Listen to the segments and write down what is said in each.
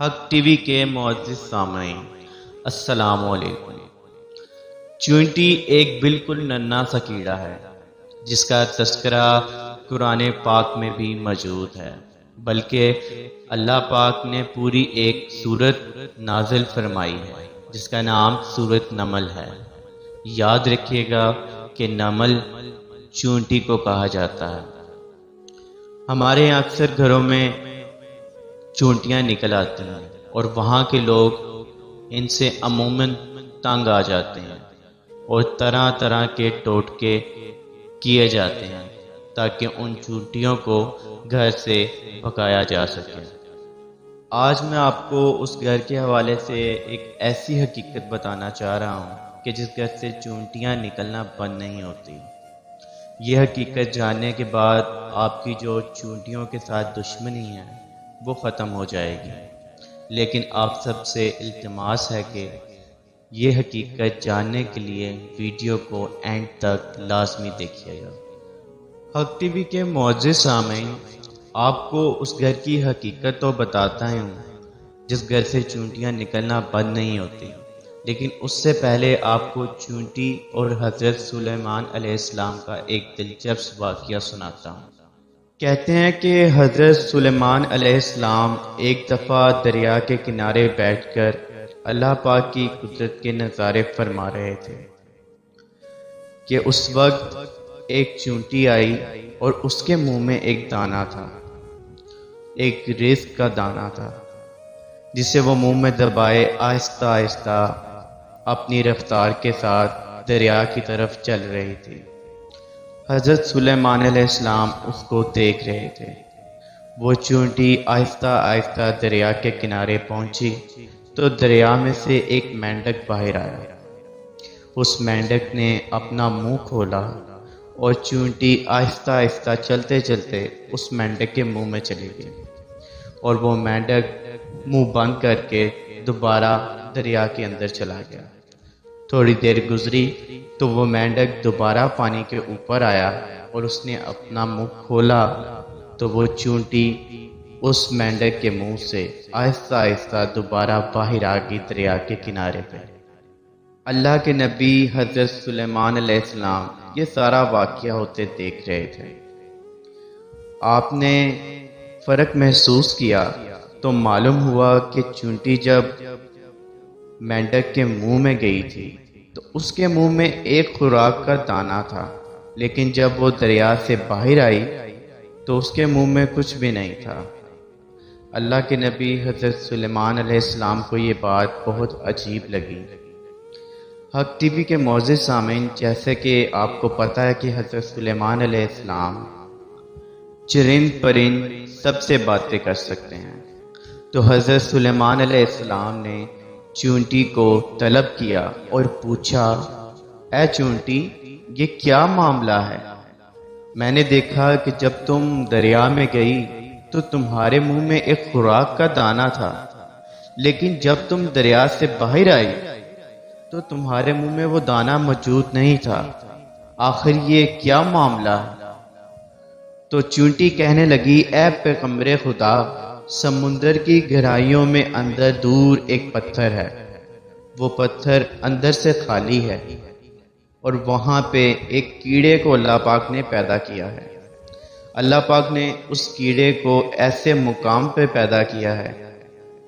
حق T V کے معزز سامعین، السلام علیکم۔ چونٹی ایک بالکل ننھا سا کیڑا ہے جس کا تذکرہ قرآن پاک میں بھی موجود ہے، بلکہ اللہ پاک نے پوری ایک سورت نازل فرمائی ہے جس کا نام سورت نمل ہے۔ یاد رکھیے گا کہ نمل چونٹی کو کہا جاتا ہے۔ ہمارے یہاں اکثر گھروں میں چونٹیاں نکل آتی ہیں اور وہاں کے لوگ ان سے عموماً تنگ آ جاتے ہیں اور طرح طرح کے ٹوٹکے کیے جاتے ہیں تاکہ ان چونٹیوں کو گھر سے بھگایا جا سکے۔ آج میں آپ کو اس گھر کے حوالے سے ایک ایسی حقیقت بتانا چاہ رہا ہوں کہ جس گھر سے چونٹیاں نکلنا بند نہیں ہوتی۔ یہ حقیقت جاننے کے بعد آپ کی جو چونٹیوں کے ساتھ دشمنی ہے وہ ختم ہو جائے گی، لیکن آپ سب سے التماس ہے کہ یہ حقیقت جاننے کے لیے ویڈیو کو اینڈ تک لازمی دیکھیے گا۔ حق ٹی وی کے معزز سامعین، آپ کو اس گھر کی حقیقت تو بتاتا ہوں جس گھر سے چونٹیاں نکلنا بند نہیں ہوتی، لیکن اس سے پہلے آپ کو چونٹی اور حضرت سلیمان علیہ السلام کا ایک دلچسپ واقعہ سناتا ہوں۔ کہتے ہیں کہ حضرت سلیمان علیہ السلام ایک دفعہ دریا کے کنارے بیٹھ کر اللہ پاک کی قدرت کے نظارے فرما رہے تھے کہ اس وقت ایک چونٹی آئی اور اس کے منہ میں ایک دانہ تھا، ایک رزق کا دانہ تھا جسے وہ منہ میں دبائے آہستہ آہستہ اپنی رفتار کے ساتھ دریا کی طرف چل رہی تھی۔ حضرت سلیمان علیہ السلام اس کو دیکھ رہے تھے۔ وہ چونٹی آہستہ آہستہ دریا کے کنارے پہنچی تو دریا میں سے ایک مینڈک باہر آیا۔ اس مینڈک نے اپنا منہ کھولا اور چونٹی آہستہ آہستہ چلتے چلتے اس مینڈک کے منہ میں چلی گئی اور وہ مینڈک منہ بند کر کے دوبارہ دریا کے اندر چلا گیا۔ تھوڑی دیر گزری تو وہ مینڈک دوبارہ پانی کے اوپر آیا اور اس نے اپنا منہ کھولا تو وہ چونٹی اس مینڈک کے منہ سے آہستہ آہستہ دوبارہ باہر آ گئی دریا کے کنارے پہ۔ اللہ کے نبی حضرت سلیمان علیہ السلام یہ سارا واقعہ ہوتے دیکھ رہے تھے۔ آپ نے فرق محسوس کیا تو معلوم ہوا کہ چونٹی جب مینڈک کے منہ میں گئی تھی تو اس کے منہ میں ایک خوراک کا دانہ تھا، لیکن جب وہ دریا سے باہر آئی تو اس کے منہ میں کچھ بھی نہیں تھا۔ اللہ کے نبی حضرت سلیمان علیہ السلام کو یہ بات بہت عجیب لگی۔ حق ٹی وی کے معزز سامعین، جیسے کہ آپ کو پتہ ہے کہ حضرت سلیمان علیہ السلام چرند پرند سب سے باتیں کر سکتے ہیں، تو حضرت سلیمان علیہ السلام نے چونٹی کو طلب کیا اور پوچھا، اے چونٹی، یہ کیا معاملہ ہے؟ میں نے دیکھا کہ جب تم دریا میں گئی تو تمہارے منہ میں ایک خوراک کا دانہ تھا، لیکن جب تم دریا سے باہر آئی تو تمہارے منہ میں وہ دانہ موجود نہیں تھا۔ آخر یہ کیا معاملہ ہے؟ تو چونٹی کہنے لگی، اے پیغمبر خدا، سمندر کی گہرائیوں میں اندر دور ایک پتھر ہے، وہ پتھر اندر سے خالی ہے اور وہاں پہ ایک کیڑے کو اللہ پاک نے پیدا کیا ہے۔ اللہ پاک نے اس کیڑے کو ایسے مقام پہ پیدا کیا ہے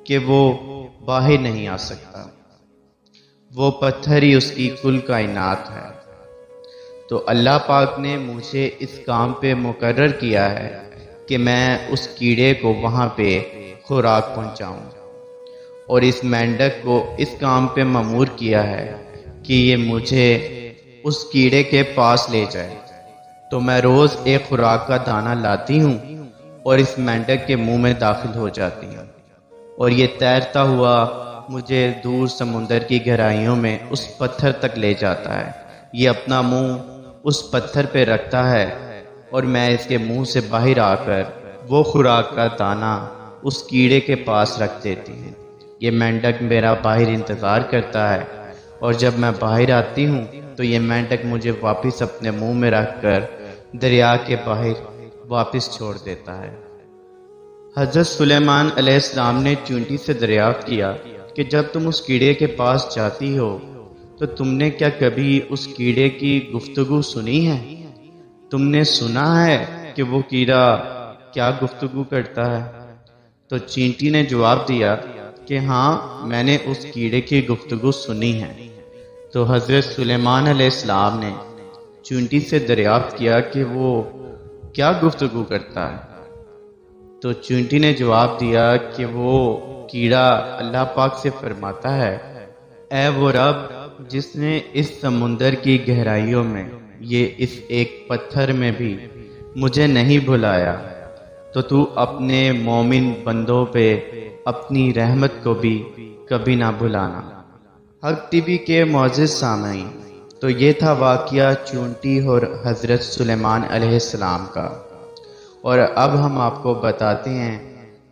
کہ وہ باہر نہیں آ سکتا، وہ پتھر ہی اس کی کل کائنات ہے۔ تو اللہ پاک نے مجھے اس کام پہ مقرر کیا ہے کہ میں اس کیڑے کو وہاں پہ خوراک پہنچاؤں، اور اس مینڈک کو اس کام پہ مأمور کیا ہے کہ یہ مجھے اس کیڑے کے پاس لے جائے۔ تو میں روز ایک خوراک کا دانہ لاتی ہوں اور اس مینڈک کے منہ میں داخل ہو جاتی ہوں، اور یہ تیرتا ہوا مجھے دور سمندر کی گہرائیوں میں اس پتھر تک لے جاتا ہے۔ یہ اپنا منہ اس پتھر پہ رکھتا ہے اور میں اس کے منہ سے باہر آ کر وہ خوراک کا دانہ اس کیڑے کے پاس رکھ دیتی ہوں۔ یہ مینڈک میرا باہر انتظار کرتا ہے، اور جب میں باہر آتی ہوں تو یہ مینڈک مجھے واپس اپنے منہ میں رکھ کر دریا کے باہر واپس چھوڑ دیتا ہے۔ حضرت سلیمان علیہ السلام نے چونٹی سے دریافت کیا کہ جب تم اس کیڑے کے پاس جاتی ہو تو تم نے کیا کبھی اس کیڑے کی گفتگو سنی ہے؟ تم نے سنا ہے کہ وہ کیڑا کیا گفتگو کرتا ہے؟ تو چینٹی نے جواب دیا کہ ہاں، میں نے اس کیڑے کی گفتگو سنی ہے۔ تو حضرت سلیمان علیہ السلام نے چونٹی سے دریافت کیا کہ وہ کیا گفتگو کرتا ہے؟ تو چونٹی نے جواب دیا کہ وہ کیڑا اللہ پاک سے فرماتا ہے، اے وہ رب جس نے اس سمندر کی گہرائیوں میں اس ایک پتھر میں بھی مجھے نہیں بھلایا، تو اپنے مومن بندوں پہ اپنی رحمت کو بھی کبھی نہ بھلانا۔ حق ٹی وی کے معزز سامعین، تو یہ تھا واقعہ چونٹی اور حضرت سلیمان علیہ السلام کا، اور اب ہم آپ کو بتاتے ہیں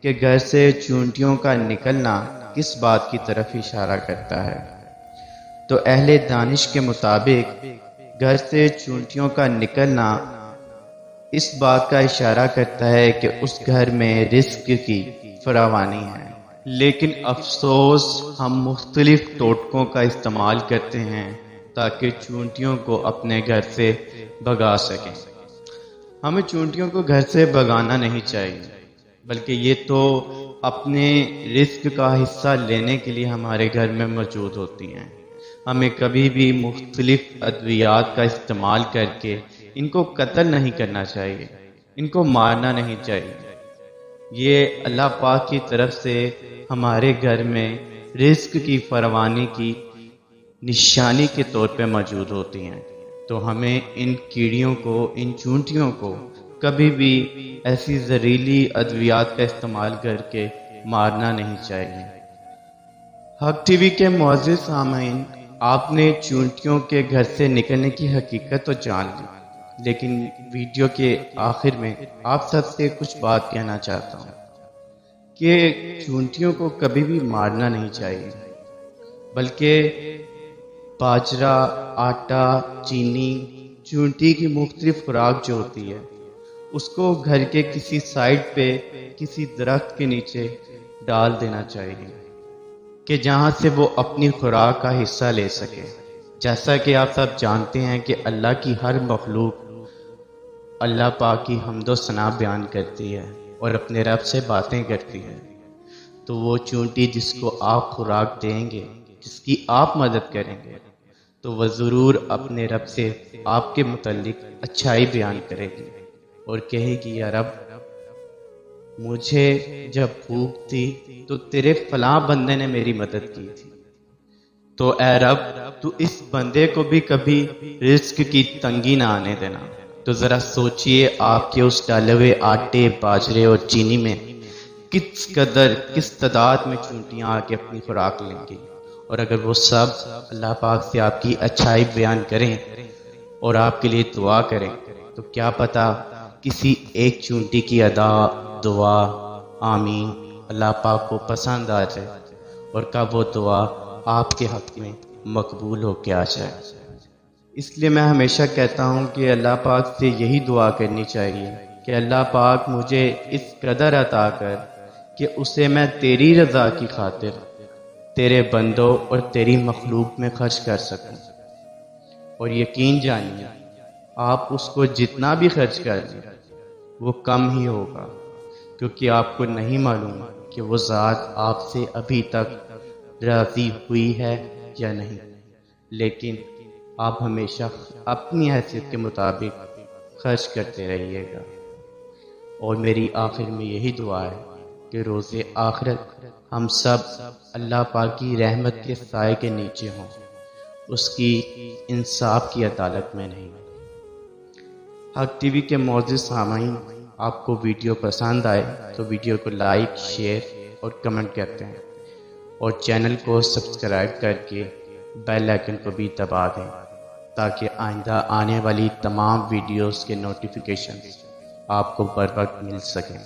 کہ گھر سے چونٹیوں کا نکلنا کس بات کی طرف اشارہ کرتا ہے۔ تو اہل دانش کے مطابق گھر سے چونٹیوں کا نکلنا اس بات کا اشارہ کرتا ہے کہ اس گھر میں رزق کی فراوانی ہے، لیکن افسوس ہم مختلف ٹوٹکوں کا استعمال کرتے ہیں تاکہ چونٹیوں کو اپنے گھر سے بھگا سکیں۔ ہمیں چونٹیوں کو گھر سے بھگانا نہیں چاہیے، بلکہ یہ تو اپنے رزق کا حصہ لینے کے لیے ہمارے گھر میں موجود ہوتی ہیں۔ ہمیں کبھی بھی مختلف ادویات کا استعمال کر کے ان کو قتل نہیں کرنا چاہیے، ان کو مارنا نہیں چاہیے۔ یہ اللہ پاک کی طرف سے ہمارے گھر میں رزق کی فراوانی کی نشانی کے طور پہ موجود ہوتی ہیں، تو ہمیں ان کیڑیوں کو، ان چونٹیوں کو کبھی بھی ایسی زہریلی ادویات کا استعمال کر کے مارنا نہیں چاہیے۔ حق ٹی وی کے معزز سامعین، آپ نے چونٹیوں کے گھر سے نکلنے کی حقیقت تو جان لی، لیکن ویڈیو کے آخر میں آپ سب سے کچھ بات کہنا چاہتا ہوں کہ چونٹیوں کو کبھی بھی مارنا نہیں چاہیے، بلکہ باجرا، آٹا، چینی، چونٹی کی مختلف خوراک جو ہوتی ہے اس کو گھر کے کسی سائڈ پہ کسی درخت کے نیچے ڈال دینا چاہیے کہ جہاں سے وہ اپنی خوراک کا حصہ لے سکے۔ جیسا کہ آپ سب جانتے ہیں کہ اللہ کی ہر مخلوق اللہ پاک کی حمد و ثنا بیان کرتی ہے اور اپنے رب سے باتیں کرتی ہے، تو وہ چونٹی جس کو آپ خوراک دیں گے، جس کی آپ مدد کریں گے، تو وہ ضرور اپنے رب سے آپ کے متعلق اچھائی بیان کرے گی اور کہے گی، یا رب مجھے جب بھوک تھی تو تیرے فلاں بندے نے میری مدد کی تھی، تو اے رب تو اس بندے کو بھی کبھی رزق کی تنگی نہ آنے دینا۔ تو ذرا سوچئے آپ کے اس ڈالے ہوئے آٹے، باجرے اور چینی میں کس تعداد میں چونٹیاں آ کے اپنی خوراک لیں گی، اور اگر وہ سب اللہ پاک سے آپ کی اچھائی بیان کریں اور آپ کے لیے دعا کریں، تو کیا پتا کسی ایک چونٹی کی ادا، دعا، آمین اللہ پاک کو پسند آ جائے اور کب وہ دعا آپ کے حق میں مقبول ہو کے آ جائے۔ اس لیے میں ہمیشہ کہتا ہوں کہ اللہ پاک سے یہی دعا کرنی چاہیے کہ اللہ پاک مجھے اس قدر عطا کر کہ اسے میں تیری رضا کی خاطر تیرے بندوں اور تیری مخلوق میں خرچ کر سکوں، اور یقین جانیے آپ اس کو جتنا بھی خرچ کر لیں وہ کم ہی ہوگا، کیونکہ آپ کو نہیں معلوم کہ وہ ذات آپ سے ابھی تک راضی ہوئی ہے یا نہیں، لیکن آپ ہمیشہ اپنی حیثیت کے مطابق خرچ کرتے رہیے گا۔ اور میری آخر میں یہی دعا ہے کہ روز آخرت ہم سب اللہ پاک کی رحمت کے سائے کے نیچے ہوں، اس کی انصاف کی عدالت میں نہیں۔ حق ٹی وی کے معزز سامعین، آپ کو ویڈیو پسند آئے تو ویڈیو کو لائک، شیئر اور کمنٹ کرتے ہیں، اور چینل کو سبسکرائب کر کے بیل آئیکن کو بھی دبا دیں تاکہ آئندہ آنے والی تمام ویڈیوز کے نوٹیفیکیشن آپ کو بر وقت مل سکیں۔